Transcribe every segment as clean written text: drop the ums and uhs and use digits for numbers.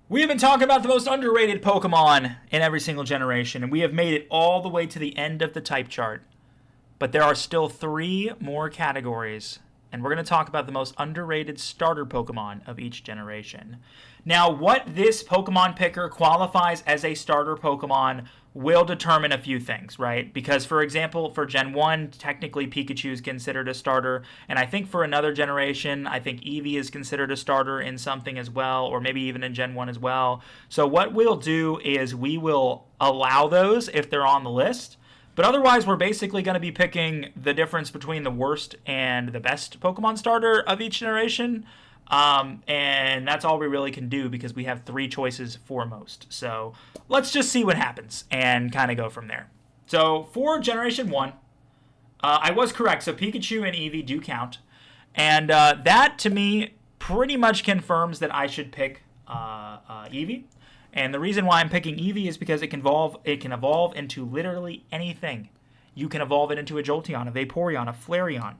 We have been talking about the most underrated Pokemon in every single generation, and we have made it all the way to the end of the type chart. But there are still three more categories, and we're going to talk about the most underrated starter Pokemon of each generation. Now, what this Pokemon picker qualifies as a starter Pokemon will determine a few things, right? Because, for example, for Gen 1, technically Pikachu is considered a starter, and I think for another generation, I think Eevee is considered a starter in something as well, or maybe even in Gen 1 as well. So what we'll do is we will allow those if they're on the list, but otherwise, we're basically going to be picking the difference between the worst and the best Pokemon starter of each generation. And that's all we really can do because we have three choices for most. So let's just see what happens and kind of go from there. So for Generation 1, I was correct. So Pikachu and Eevee do count. And that, to me, pretty much confirms that I should pick Eevee. And the reason why I'm picking Eevee is because it can evolve into literally anything. You can evolve it into a Jolteon, a Vaporeon, a Flareon,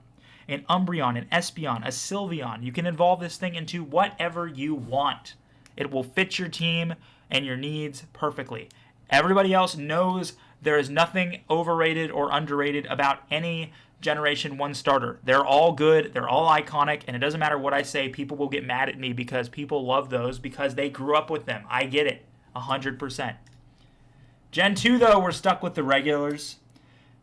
an Umbreon, an Espeon, a Sylveon. You can evolve this thing into whatever you want. It will fit your team and your needs perfectly. Everybody else knows there is nothing overrated or underrated about any Generation 1 starter. They're all good, they're all iconic, and it doesn't matter what I say, people will get mad at me because people love those because they grew up with them. I get it, 100%. Gen 2, though, we're stuck with the regulars.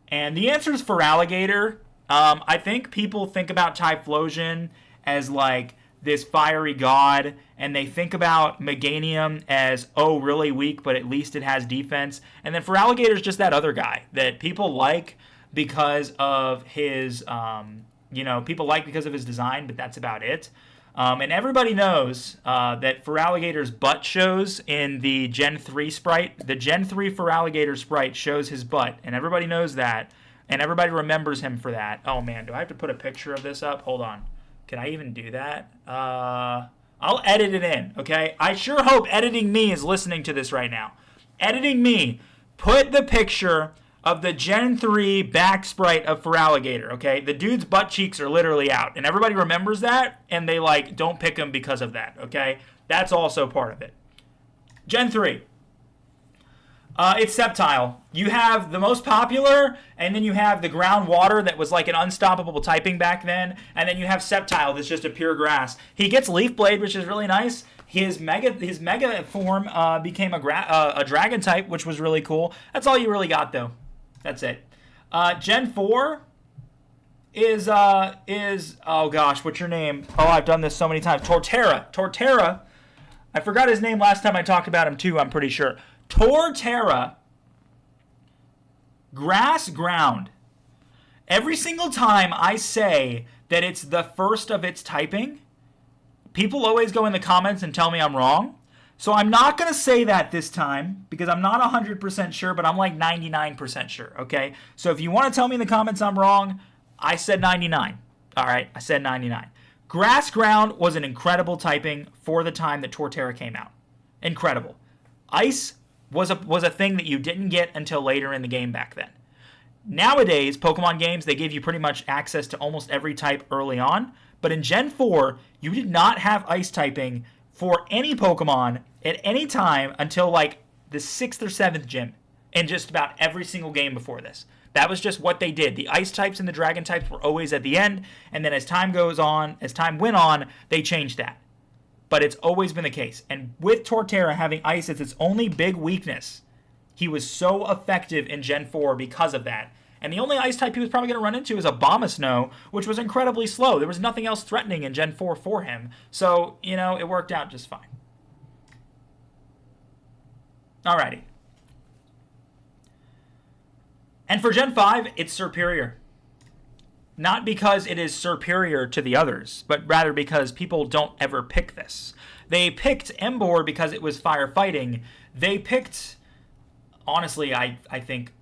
And the answer is for Alligator. I think people think about Typhlosion as like this fiery god, and they think about Meganium as, oh, really weak, but at least it has defense. And then for Alligator's just that other guy that people like because of his, people like because of his design, but that's about it. And everybody knows that for Alligator's butt shows in the Gen 3 sprite, the Gen 3 for Alligator sprite shows his butt, and everybody knows that, and everybody remembers him for that. Oh man, do I have to put a picture of this up? Hold on. Can I even do that? I'll edit it in, okay? I sure hope Editing Me is listening to this right now. Editing Me, put the picture of the Gen 3 back sprite of Feraligatr, okay? The dude's butt cheeks are literally out, and everybody remembers that, and they, don't pick him because of that, okay? That's also part of it. Gen 3. It's Sceptile. You have the most popular, and then you have the ground water that was like an unstoppable typing back then, and then you have Sceptile that's just a pure grass. He gets Leaf Blade, which is really nice. His mega form became a dragon type, which was really cool. That's all you really got, though. That's it. Gen 4 is oh gosh, what's your name? Oh, I've done this so many times. Torterra. I forgot his name last time I talked about him too, I'm pretty sure. Torterra, grass ground. Every single time I say that it's the first of its typing, people always go in the comments and tell me I'm wrong. So I'm not going to say that this time because I'm not 100% sure, but I'm like 99% sure, okay? So if you want to tell me in the comments I'm wrong, I said 99. All right, I said 99. Grass ground was an incredible typing for the time that Torterra came out. Incredible. Ice was a thing that you didn't get until later in the game back then. Nowadays, Pokemon games, they give you pretty much access to almost every type early on, but in Gen 4, you did not have Ice typing for any Pokemon at any time until like the 6th or 7th gym in just about every single game before this. That was just what they did. The Ice types and the Dragon types were always at the end, and then as time went on, they changed that. But it's always been the case. And with Torterra having Ice as its only big weakness, he was so effective in Gen 4 because of that. And the only Ice type he was probably going to run into is Abomasnow, which was incredibly slow. There was nothing else threatening in Gen 4 for him. So, it worked out just fine. Alrighty. And for Gen 5, it's superior. Not because it is superior to the others, but rather because people don't ever pick this. They picked Emboar because it was firefighting. They picked, honestly, I think,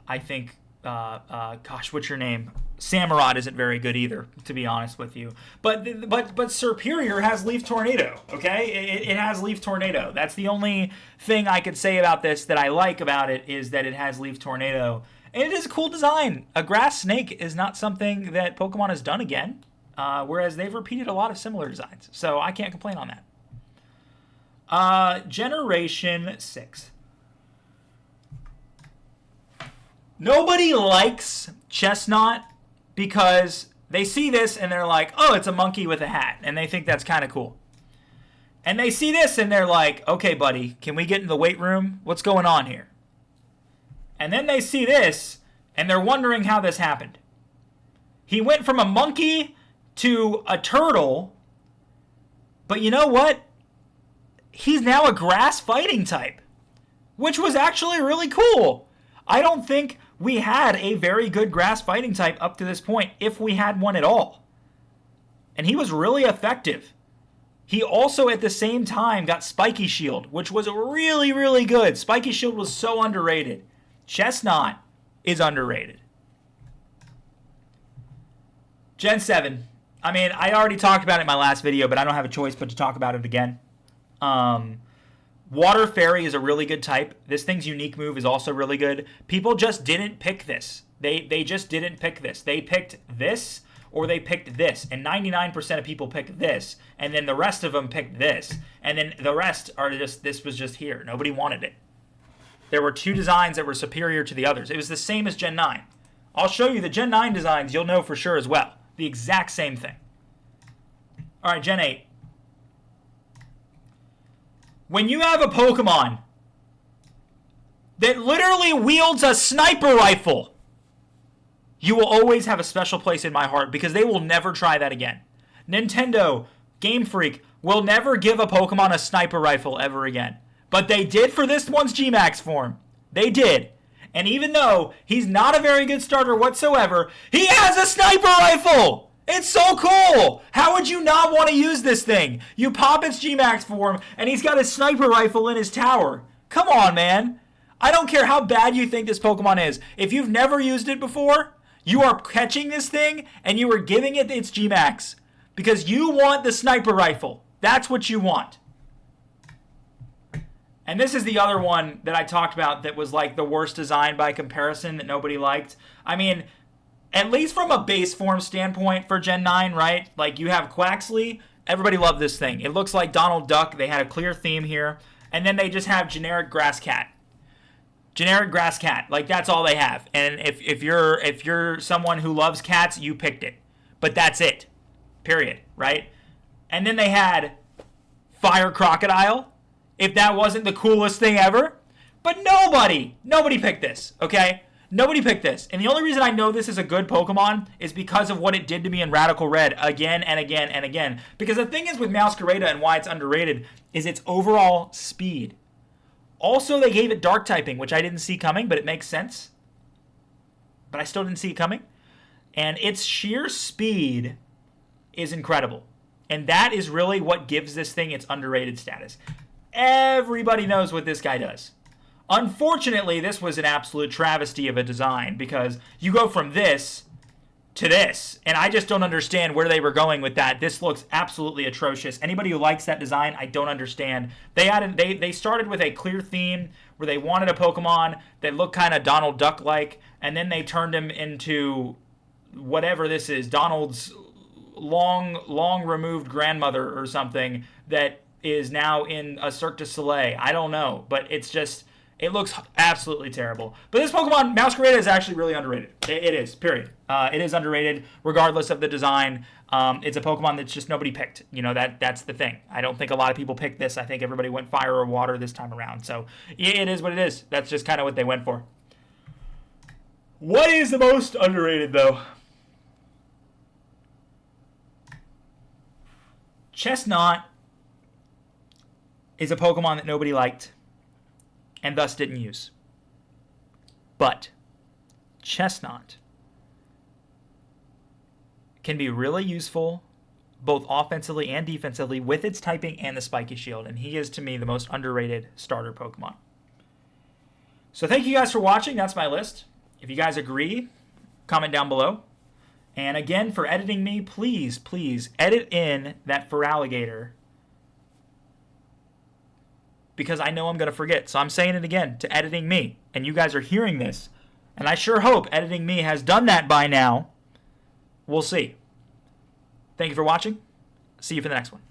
gosh, what's your name? Samurott isn't very good either, to be honest with you. But Superior has Leaf Tornado, okay? It has Leaf Tornado. That's the only thing I could say about this that I like about it is that it has Leaf Tornado. And it is a cool design. A grass snake is not something that Pokemon has done again, whereas they've repeated a lot of similar designs. So I can't complain on that. Generation 6. Nobody likes Chestnut because they see this and they're like, oh, it's a monkey with a hat. And they think that's kind of cool. And they see this and they're like, okay, buddy, can we get in the weight room? What's going on here? And then they see this and they're wondering how this happened. He went from a monkey to a turtle. But you know what? He's now a grass fighting type, which was actually really cool. I don't think we had a very good grass fighting type up to this point, if we had one at all. And he was really effective. He also, at the same time, got Spiky Shield, which was really, really good. Spiky Shield was so underrated. Chestnut is underrated. Gen 7. I mean, I already talked about it in my last video, but I don't have a choice but to talk about it again. Water Fairy is a really good type. This thing's unique move is also really good. People just didn't pick this. They just didn't pick this. They picked this or they picked this. And 99% of people picked this. And then the rest of them picked this. And then the rest are just, this was just here. Nobody wanted it. There were two designs that were superior to the others. It was the same as Gen 9. I'll show you the Gen 9 designs. You'll know for sure as well. The exact same thing. All right, Gen 8. When you have a Pokemon that literally wields a sniper rifle, you will always have a special place in my heart because they will never try that again. Nintendo, Game Freak, will never give a Pokemon a sniper rifle ever again. But they did for this one's G-Max form. They did. And even though he's not a very good starter whatsoever, he has a sniper rifle! It's so cool! How would you not want to use this thing? You pop its G-Max form, and he's got a sniper rifle in his tower. Come on, man. I don't care how bad you think this Pokemon is. If you've never used it before, you are catching this thing, and you are giving it its G-Max. Because you want the sniper rifle. That's what you want. And this is the other one that I talked about that was like the worst design by comparison that nobody liked. I mean, at least from a base form standpoint for Gen 9, right? Like you have Quaxley. Everybody loved this thing. It looks like Donald Duck. They had a clear theme here. And then they just have generic Grass Cat. Generic Grass Cat. Like that's all they have. And if you're someone who loves cats, you picked it. But that's it. Period. Right? And then they had Fire Crocodile. If that wasn't the coolest thing ever. But nobody picked this, okay? Nobody picked this. And the only reason I know this is a good Pokemon is because of what it did to me in Radical Red again and again and again. Because the thing is with Masquerada and why it's underrated is its overall speed. Also, they gave it Dark typing, which I didn't see coming, but it makes sense. But I still didn't see it coming. And its sheer speed is incredible. And that is really what gives this thing its underrated status. Everybody knows what this guy does. Unfortunately, this was an absolute travesty of a design because you go from this to this, and I just don't understand where they were going with that. This looks absolutely atrocious. Anybody who likes that design, I don't understand. They started with a clear theme where they wanted a Pokemon that looked kind of Donald Duck-like, and then they turned him into whatever this is, Donald's long removed grandmother or something that is now in a Cirque du Soleil. I don't know, but it's just, it looks absolutely terrible. But this Pokemon, Masquerada, is actually really underrated. It is, period. It is underrated, regardless of the design. It's a Pokemon that's just nobody picked. You know, that's the thing. I don't think a lot of people picked this. I think everybody went fire or water this time around. So, it is what it is. That's just kind of what they went for. What is the most underrated, though? Chestnut is a Pokemon that nobody liked and thus didn't use. But Chestnut can be really useful both offensively and defensively with its typing and the Spiky Shield, and he is, to me, the most underrated starter Pokemon. So thank you guys for watching. That's my list. If you guys agree, comment down below. And again, for editing me, please edit in that Feraligatr, because I know I'm going to forget. So I'm saying it again to editing me. And you guys are hearing this. And I sure hope editing me has done that by now. We'll see. Thank you for watching. See you for the next one.